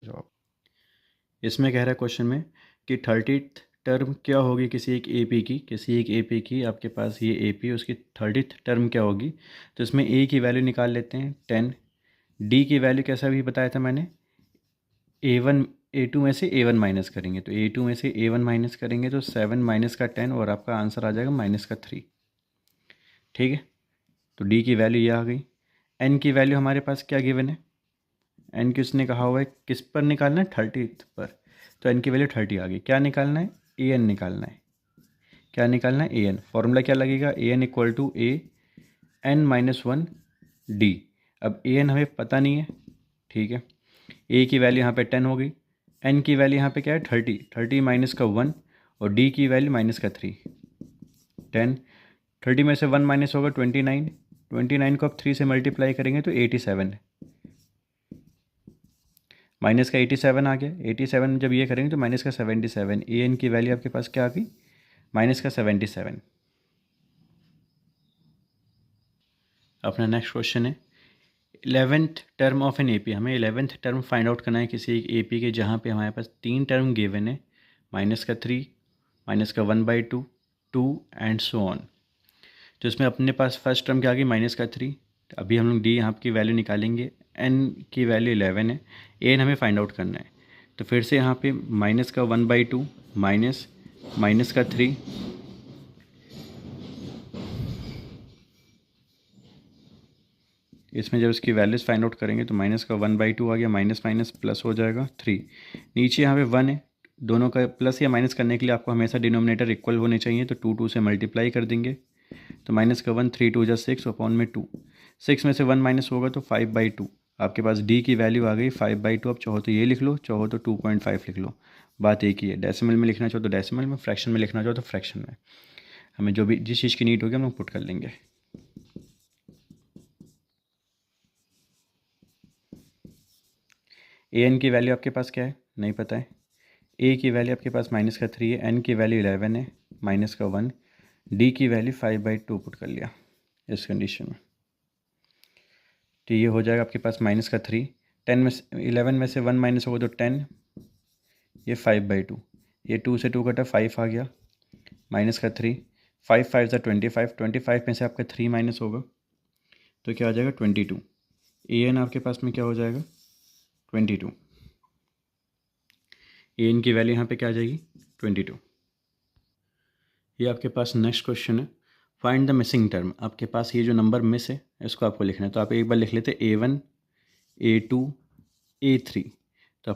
जवाब। इसमें कह रहा है क्वेश्चन में कि 30th टर्म क्या होगी किसी एक AP की आपके पास ये AP, उसकी 30th टर्म क्या होगी। तो इसमें A की वैल्यू निकाल लेते हैं 10, D की वैल्यू कैसा भी बताया था मैंने, A2 में से A1 माइनस करेंगे, तो A2 में से A1 माइनस करेंगे तो 7 माइनस का 10 और आपका आंसर आ जाएगा माइनस का 3। ठीक है, तो D की वैल्यू ये आ गई। N की वैल्यू हमारे पास क्या गिवन है, N की उसने कहा हुआ है किस पर निकालना है, 30th पर, तो N की वैल्यू 30 आ गई। क्या निकालना है, AN निकालना है। क्या निकालना है, AN। फॉर्मूला क्या लगेगा, AN इक्वल टू AN-1D। अब AN हमें पता नहीं है, ठीक है। A की वैल्यू यहाँ पे 10 हो गई, N की वैल्यू यहाँ पे क्या है 30 माइनस का 1 और D की वैल्यू माइनस का 3। 30 में से 1 माइनस होगा 29 को आप 3 से मल्टीप्लाई करेंगे तो 87 है, माइनस का 87 आ गया। 87 जब ये करेंगे तो माइनस का 77, AN की वैल्यू आपके पास क्या आ गई, माइनस का 77। अपना नेक्स्ट क्वेश्चन है 11th term of N AP। हमें 11th टर्म फाइंड आउट करना है किसी एक AP के जहाँ पे हमारे पास 3 टर्म गिवन है, माइनस का 3, माइनस का 1/2, 2 एंड सो ऑन। तो इसमें अपने पास फर्स्ट टर्म क्या आ गई, माइनस का 3। अभी हम लोग D यहाँ की वैल्यू निकालेंगे, N की वैल्यू 11 है, AN हमें फाइंड आउट करना है। तो फिर से यहाँ पे माइनस का 1/2 माइनस का 3, इसमें जब इसकी वैल्यूज़ फाइंड आउट करेंगे तो माइनस का 1/2 आ गया, माइनस माइनस प्लस हो जाएगा 3। नीचे यहाँ पे 1 है, दोनों का प्लस या माइनस करने के लिए आपको हमेशा डिनोमिनेटर इक्वल होने चाहिए, तो 2 से मल्टीप्लाई कर देंगे। तो माइनस का 1, 3 2 जा 6 अपॉन में 2, 6 में से 1 माइनस होगा तो 5/2। आपके पास D की वैल्यू आ गई 5/2। अब चाहो तो ये लिख लो, चाहो तो 2.5 लिख लो, बात एक ही है। डेसिमल में लिखना चाहो तो डेसिमल में, फ्रैक्शन में लिखना चाहो तो फ्रैक्शन में। हमें जो भी जिस चीज़ की नीड होगी हम लोग पुट कर लेंगे। AN की वैल्यू आपके पास क्या है, नहीं पता है। A की वैल्यू आपके पास माइनस का 3 है, N की वैल्यू 11 है, माइनस का 1, D की वैल्यू 5/2 पुट कर लिया इस कंडीशन में। तो ये हो जाएगा आपके पास माइनस का 3, 10 में से 11 में से 1 माइनस होगा तो 10, ये 5/2, ये 2 से 2 कटा 5 आ गया, माइनस का 3, 5 5 ज़ा 25, 25 में से आपका 3 माइनस होगा तो क्या आ जाएगा 22। AN आपके पास में क्या हो जाएगा 22। AN की वैल्यू यहाँ पे क्या आ जाएगी 22। ये आपके पास नेक्स्ट क्वेश्चन है, फाइंड द मिसिंग टर्म। आपके पास ये जो नंबर मिस है इसको आपको लिखना है, तो आप एक बार लिख लेते A1, A2, A3।